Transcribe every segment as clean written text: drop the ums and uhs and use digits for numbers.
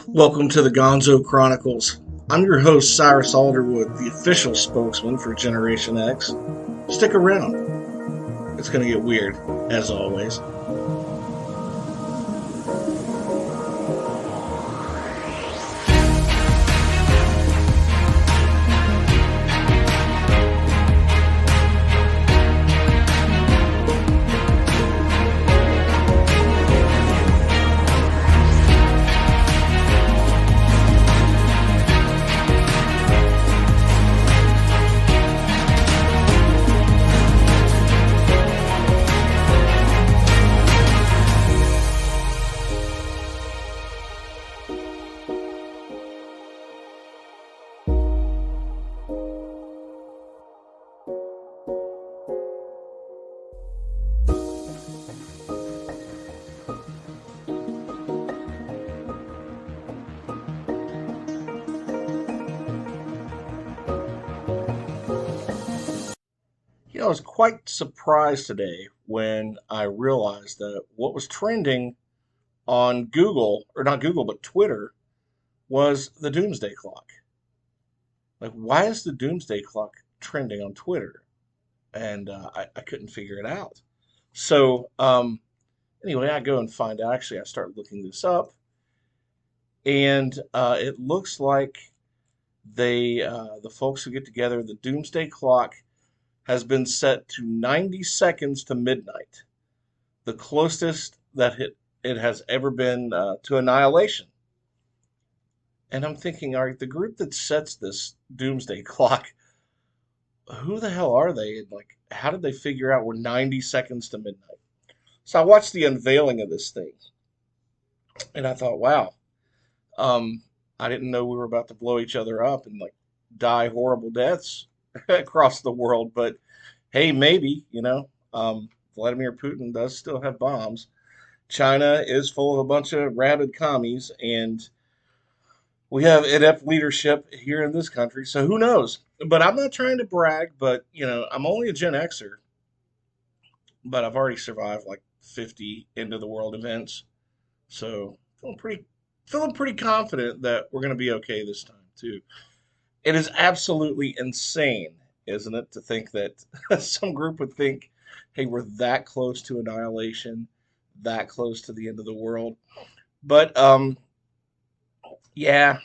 Welcome to the Gonzo Chronicles. I'm your host, Cyrus Alderwood, the official spokesman for Generation X. Stick around. It's going to get weird, as always. I was quite surprised today when I realized that what was trending on Google, or not Google, but Twitter, was the Doomsday Clock. Like, why is the Doomsday Clock trending on Twitter? And I couldn't figure it out. So, anyway, I go and find out. Actually, I start looking this up, and it looks like the folks who get together, the Doomsday Clock has been set to 90 seconds to midnight, the closest that it has ever been to annihilation. And I'm thinking, all right, the group that sets this doomsday clock, who the hell are they? And like, how did they figure out we're 90 seconds to midnight? So I watched the unveiling of this thing, and I thought, wow, I didn't know we were about to blow each other up and like die horrible deaths across the world, but hey, maybe, Vladimir Putin does still have bombs. China is full of a bunch of rabid commies, and we have inept leadership here in this country, so who knows? But I'm not trying to brag, but, I'm only a Gen Xer, but I've already survived like 50 end of the world events, so feeling pretty confident that we're going to be okay this time, too. It is absolutely insane, isn't it, to think that some group would think, hey, we're that close to annihilation, that close to the end of the world. But yeah,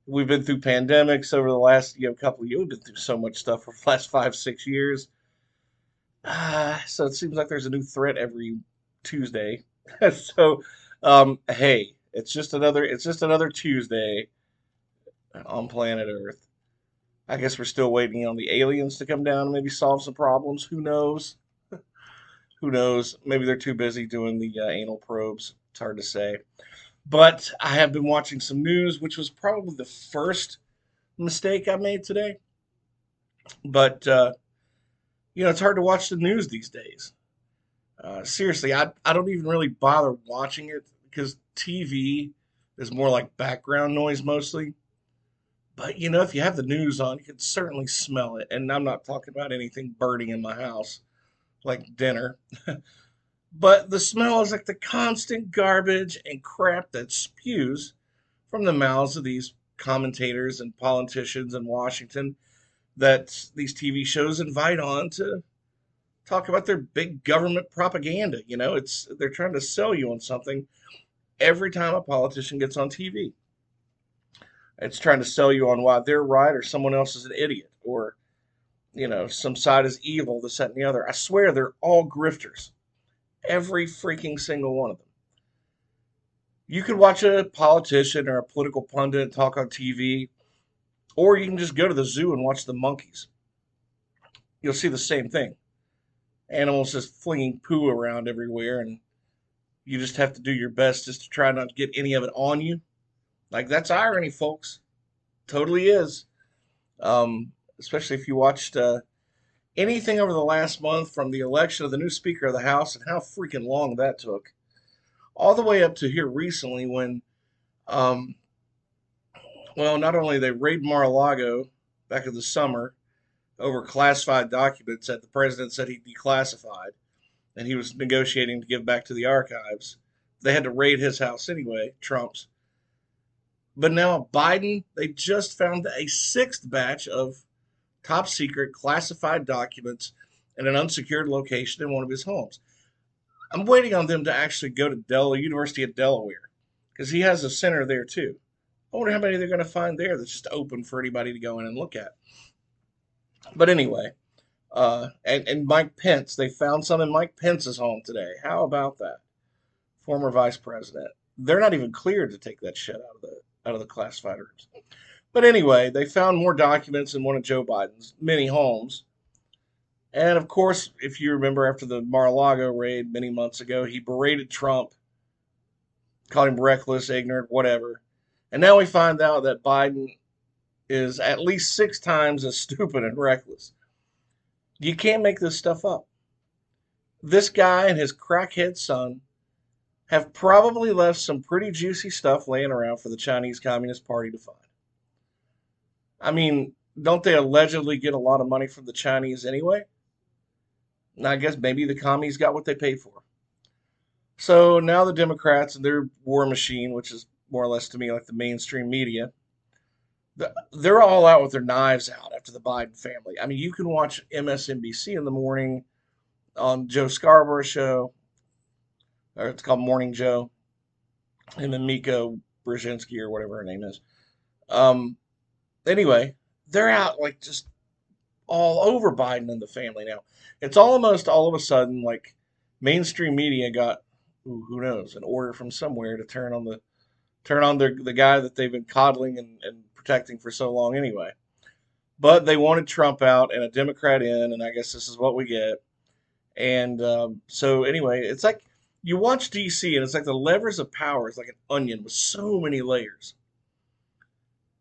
we've been through pandemics over the last couple of years. We've been through so much stuff for the last 5, 6 years. So it seems like there's a new threat every Tuesday. So hey, it's just another Tuesday on planet Earth. I guess we're still waiting on the aliens to come down and maybe solve some problems. Who knows? Who knows? Maybe they're too busy doing the anal probes. It's hard to say. But I have been watching some news, which was probably the first mistake I made today. But, it's hard to watch the news these days. Seriously, I don't even really bother watching it because TV is more like background noise mostly. But if you have the news on, you can certainly smell it. And I'm not talking about anything burning in my house, like dinner. But the smell is like the constant garbage and crap that spews from the mouths of these commentators and politicians in Washington that these TV shows invite on to talk about their big government propaganda. They're trying to sell you on something every time a politician gets on TV. It's trying to sell you on why they're right or someone else is an idiot or, some side is evil, this, that, and the other. I swear they're all grifters. Every freaking single one of them. You could watch a politician or a political pundit talk on TV, or you can just go to the zoo and watch the monkeys. You'll see the same thing. Animals just flinging poo around everywhere, and you just have to do your best just to try not to get any of it on you. Like, that's irony, folks. Totally is. Especially if you watched anything over the last month from the election of the new Speaker of the House and how freaking long that took, all the way up to here recently when, not only they raided Mar-a-Lago back in the summer over classified documents that the president said he declassified, and he was negotiating to give back to the archives. They had to raid his house anyway, Trump's. But now Biden, they just found a sixth batch of top secret classified documents in an unsecured location in one of his homes. I'm waiting on them to actually go to University of Delaware, because he has a center there too. I wonder how many they're going to find there that's just open for anybody to go in and look at. But anyway, and Mike Pence, they found some in Mike Pence's home today. How about that? Former vice president. They're not even cleared to take that shit out of the classified rooms. But anyway, they found more documents in one of Joe Biden's many homes. And of course, if you remember after the Mar-a-Lago raid many months ago, he berated Trump, called him reckless, ignorant, whatever. And now we find out that Biden is at least 6 times as stupid and reckless. You can't make this stuff up. This guy and his crackhead son have probably left some pretty juicy stuff laying around for the Chinese Communist Party to find. I mean, don't they allegedly get a lot of money from the Chinese anyway? And I guess maybe the commies got what they paid for. So now the Democrats and their war machine, which is more or less to me like the mainstream media, they're all out with their knives out after the Biden family. I mean, you can watch MSNBC in the morning on Joe Scarborough's show, or it's called Morning Joe, him and Miko Brzezinski or whatever her name is. Anyway, they're out like just all over Biden and the family now. It's almost all of a sudden like mainstream media got, who knows, an order from somewhere to turn on the guy that they've been coddling and protecting for so long anyway. But they wanted Trump out and a Democrat in, and I guess this is what we get. And so anyway, it's like you watch DC, and it's like the levers of power is like an onion with so many layers,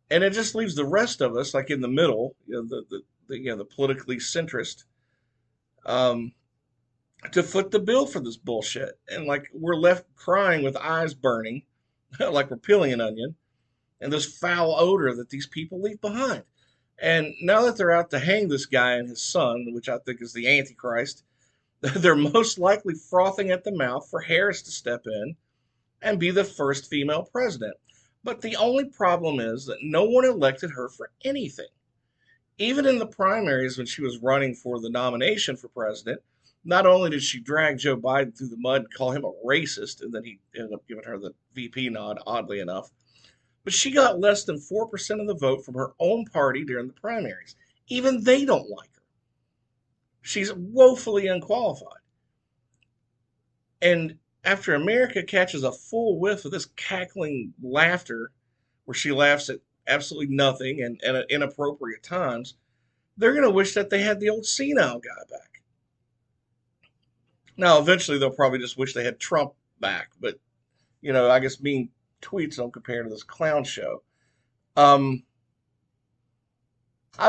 and it just leaves the rest of us like in the middle, the politically centrist, um, to foot the bill for this bullshit, and like we're left crying with eyes burning, like we're peeling an onion, and this foul odor that these people leave behind. And now that they're out to hang this guy and his son, which I think is the Antichrist, they're most likely frothing at the mouth for Harris to step in and be the first female president. But the only problem is that no one elected her for anything. Even in the primaries when she was running for the nomination for president, not only did she drag Joe Biden through the mud and call him a racist, and then he ended up giving her the VP nod, oddly enough, but she got less than 4% of the vote from her own party during the primaries. Even they don't like her. She's woefully unqualified. And after America catches a full whiff of this cackling laughter, where she laughs at absolutely nothing and at inappropriate times, they're going to wish that they had the old senile guy back. Now, eventually, they'll probably just wish they had Trump back. But, I guess mean tweets don't compare to this clown show. I'd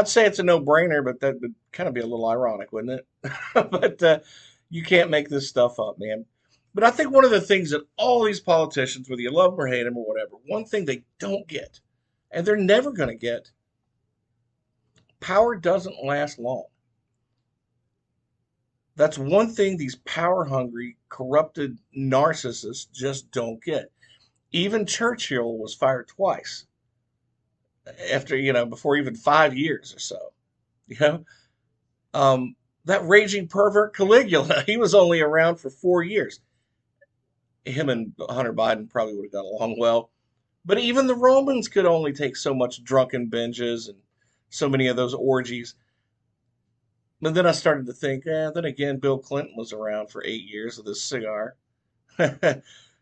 say it's a no-brainer, but that would kind of be a little ironic, wouldn't it? But you can't make this stuff up, man. But I think one of the things that all these politicians, whether you love them or hate them or whatever, one thing they don't get, and they're never going to get, power doesn't last long. That's one thing these power-hungry, corrupted narcissists just don't get. Even Churchill was fired twice after, before even 5 years or so. That raging pervert Caligula, he was only around for 4 years. Him and Hunter Biden probably would have got along well. But even the Romans could only take so much drunken binges and so many of those orgies. But then I started to think, then again, Bill Clinton was around for 8 years with his cigar.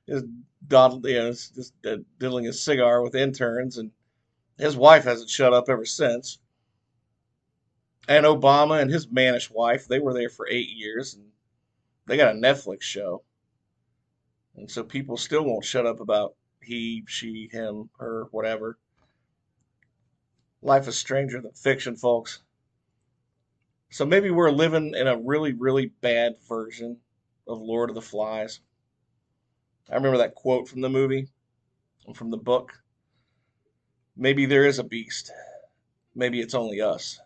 Just diddling his cigar with interns, and his wife hasn't shut up ever since. And Obama and his mannish wife, they were there for 8 years, and they got a Netflix show. And so people still won't shut up about he, she, him, her, whatever. Life is stranger than fiction, folks. So maybe we're living in a really, really bad version of Lord of the Flies. I remember that quote from the movie and from the book. Maybe there is a beast. Maybe it's only us.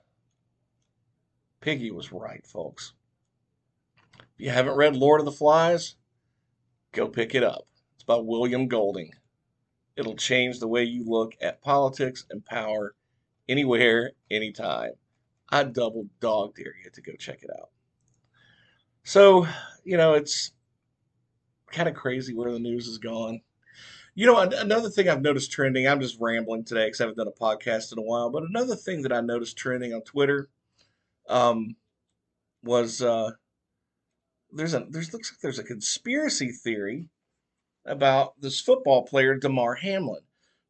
Piggy was right, folks. If you haven't read Lord of the Flies, go pick it up. It's by William Golding. It'll change the way you look at politics and power anywhere, anytime. I double dog dare you to go check it out. So, it's kind of crazy where the news has gone. Another thing I've noticed trending, I'm just rambling today because I haven't done a podcast in a while, but another thing that I noticed trending on Twitter um, was looks like there's a conspiracy theory about this football player, Damar Hamlin.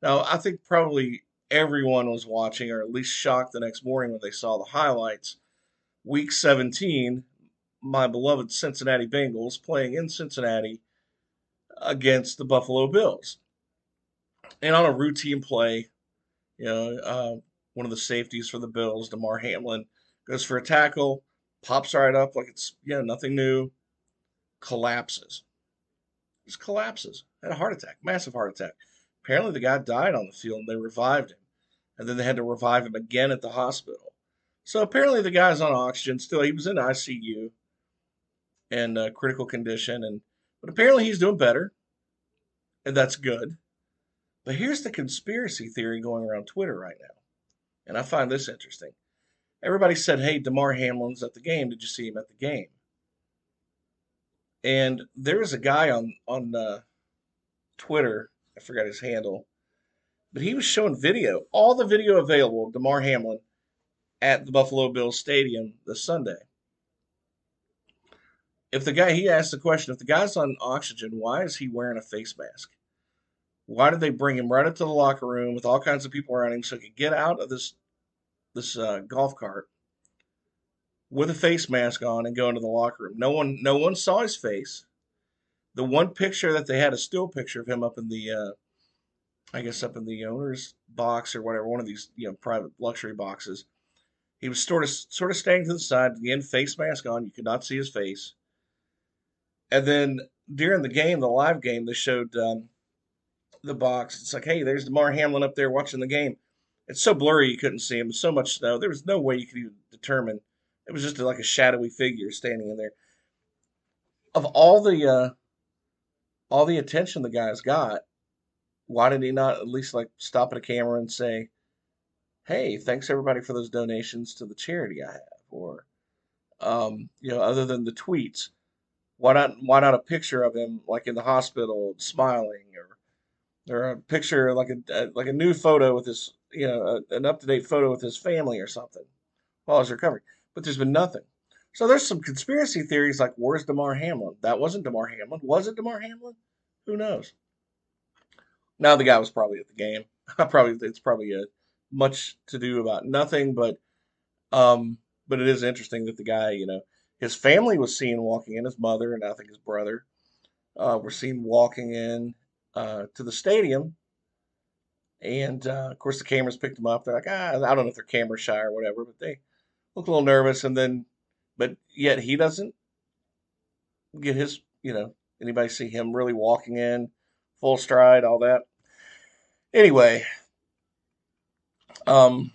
Now, I think probably everyone was watching, or at least shocked the next morning when they saw the highlights. Week 17, my beloved Cincinnati Bengals playing in Cincinnati against the Buffalo Bills. And on a routine play, one of the safeties for the Bills, Damar Hamlin, goes for a tackle, pops right up like it's nothing new, collapses. Just collapses. Had a heart attack, massive heart attack. Apparently, the guy died on the field and they revived him. And then they had to revive him again at the hospital. So apparently, the guy's on oxygen still. He was in ICU and critical condition, but apparently he's doing better, and that's good. But here's the conspiracy theory going around Twitter right now, and I find this interesting. Everybody said, "Hey, Damar Hamlin's at the game. Did you see him at the game?" And there was a guy on Twitter. I forgot his handle, but he was showing video, all the video available of Damar Hamlin at the Buffalo Bills Stadium this Sunday. He asked the question, if the guy's on oxygen, why is he wearing a face mask? Why did they bring him right up to the locker room with all kinds of people around him so he could get out of this golf cart with a face mask on and go into the locker room? No one saw his face. The one picture that they had, a still picture of him up in the, I guess up in the owner's box or whatever, one of these private luxury boxes. He was sort of staying to the side, again, face mask on. You could not see his face. And then during the game, the live game, they showed the box. It's like, hey, there's Damar Hamlin up there watching the game. It's so blurry you couldn't see him. So much snow. There was no way you could even determine. It was just like a shadowy figure standing in there. Of all the attention the guy's got, why did he not at least like stop at a camera and say, "Hey, thanks everybody for those donations to the charity I have," or other than the tweets, why not a picture of him like in the hospital smiling, or a picture like a new photo with his an up to date photo with his family or something while he's recovering. But there's been nothing. So there's some conspiracy theories like, where's Damar Hamlin? That wasn't Damar Hamlin. Was it Damar Hamlin? Who knows? Now the guy was probably at the game. It's probably a much to do about nothing, um, but it is interesting that the guy, his family was seen walking in, his mother and I think his brother were seen walking in to the stadium. And of course, the cameras picked him up. They're like, I don't know if they're camera shy or whatever, but they look a little nervous. But yet he doesn't get anybody see him really walking in full stride, all that. Anyway, um,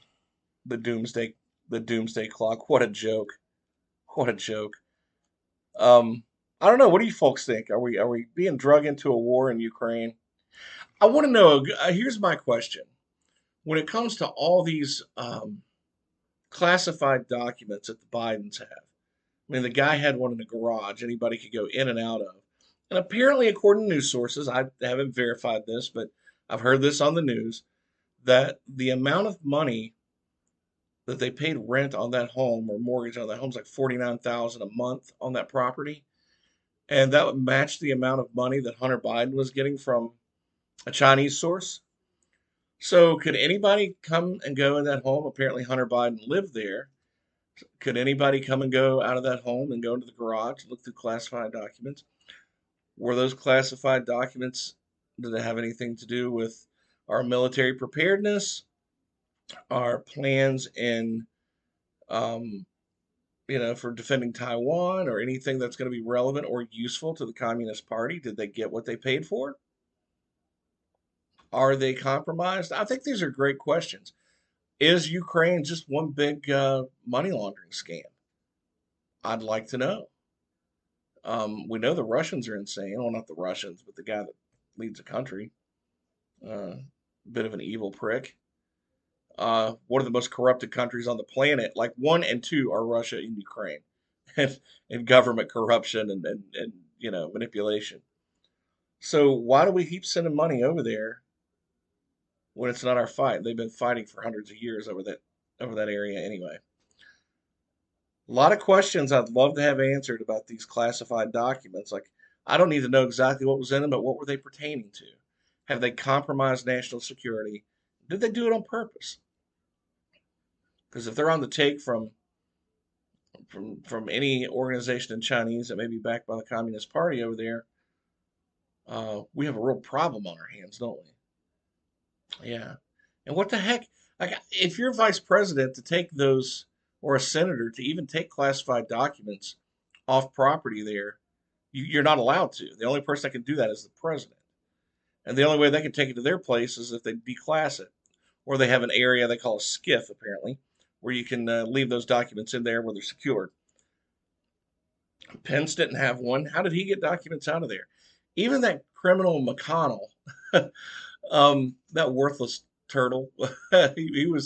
the doomsday, the doomsday clock. What a joke! What a joke! Um, I don't know. What do you folks think? Are we being drug into a war in Ukraine? I want to know. Here's my question: when it comes to all these classified documents that the Bidens have. I mean, the guy had one in the garage anybody could go in and out of. And apparently, according to news sources, I haven't verified this, but I've heard this on the news, that the amount of money that they paid rent on that home or mortgage on that home is like 49,000 a month on that property. And that would match the amount of money that Hunter Biden was getting from a Chinese source. So could anybody come and go in that home? Apparently Hunter Biden lived there. Could anybody come and go out of that home and go into the garage, look through classified documents? Were those classified documents, did they have anything to do with our military preparedness, our plans in, um, for defending Taiwan, or anything that's going to be relevant or useful to the Communist Party? Did they get what they paid for? Are they compromised? I think these are great questions. Is Ukraine just one big money laundering scam? I'd like to know. We know the Russians are insane. Well, not the Russians, but the guy that leads the country. Uh, Bit of an evil prick. One of the most corrupted countries on the planet. Like one and two are Russia and Ukraine, and government corruption and manipulation. So why do we keep sending money over there when it's not our fight? They've been fighting for hundreds of years over that area anyway. A lot of questions I'd love to have answered about these classified documents. Like, I don't need to know exactly what was in them, but what were they pertaining to? Have they compromised national security? Did they do it on purpose? Because if they're on the take from any organization in Chinese that may be backed by the Communist Party over there, we have a real problem on our hands, don't we? Yeah. And what the heck? Like, if you're vice president to take those, or a senator to even take classified documents off property there, you're not allowed to. The only person that can do that is the president. And the only way they can take it to their place is if they declass it. Or they have an area they call a skiff, apparently, where you can leave those documents in there where they're secured. Pence didn't have one. How did he get documents out of there? Even that criminal McConnell, that worthless turtle, he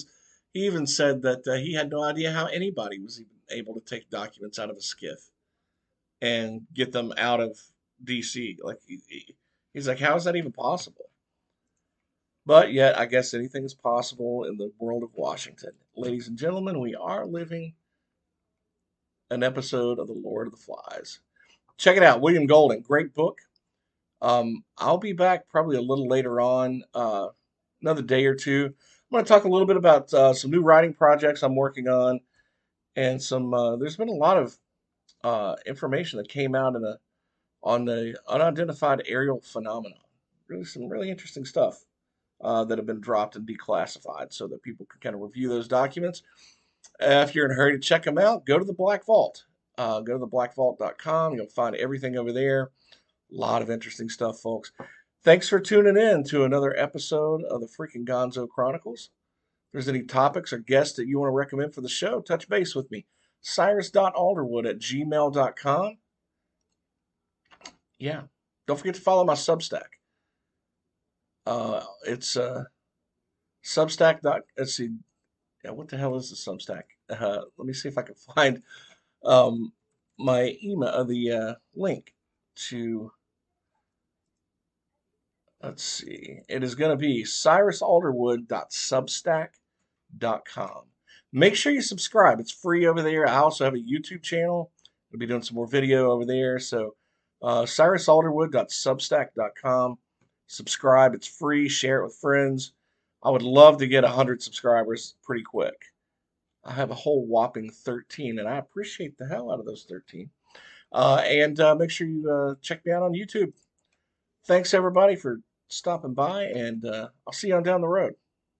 even said that he had no idea how anybody was even able to take documents out of a skiff and get them out of D.C. Like he's like, how is that even possible? But yet, I guess anything is possible in the world of Washington. Ladies and gentlemen, we are living an episode of The Lord of the Flies. Check it out, William Golding, great book. I'll be back probably a little later on, another day or two. I'm going to talk a little bit about some new writing projects I'm working on, and some. There's been a lot of information that came out on the unidentified aerial phenomenon. Really, some really interesting stuff that have been dropped and declassified, so that people can kind of review those documents. If you're in a hurry to check them out, go to the Black Vault. Go to theblackvault.com. You'll find everything over there. A lot of interesting stuff, folks. Thanks for tuning in to another episode of the freaking Gonzo Chronicles. If there's any topics or guests that you want to recommend for the show, touch base with me. Cyrus.alderwood@gmail.com. Yeah. Don't forget to follow my Substack. It's Substack. Let's see. Yeah, what the hell is the Substack? Let me see if I can find my email, the link to. Let's see. It is going to be cyrusalderwood.substack.com. Make sure you subscribe. It's free over there. I also have a YouTube channel. I'll be doing some more video over there. So cyrusalderwood.substack.com. Subscribe. It's free. Share it with friends. I would love to get 100 subscribers pretty quick. I have a whole whopping 13, and I appreciate the hell out of those 13. And make sure you check me out on YouTube. Thanks, everybody, for stopping by, and I'll see you on down the road.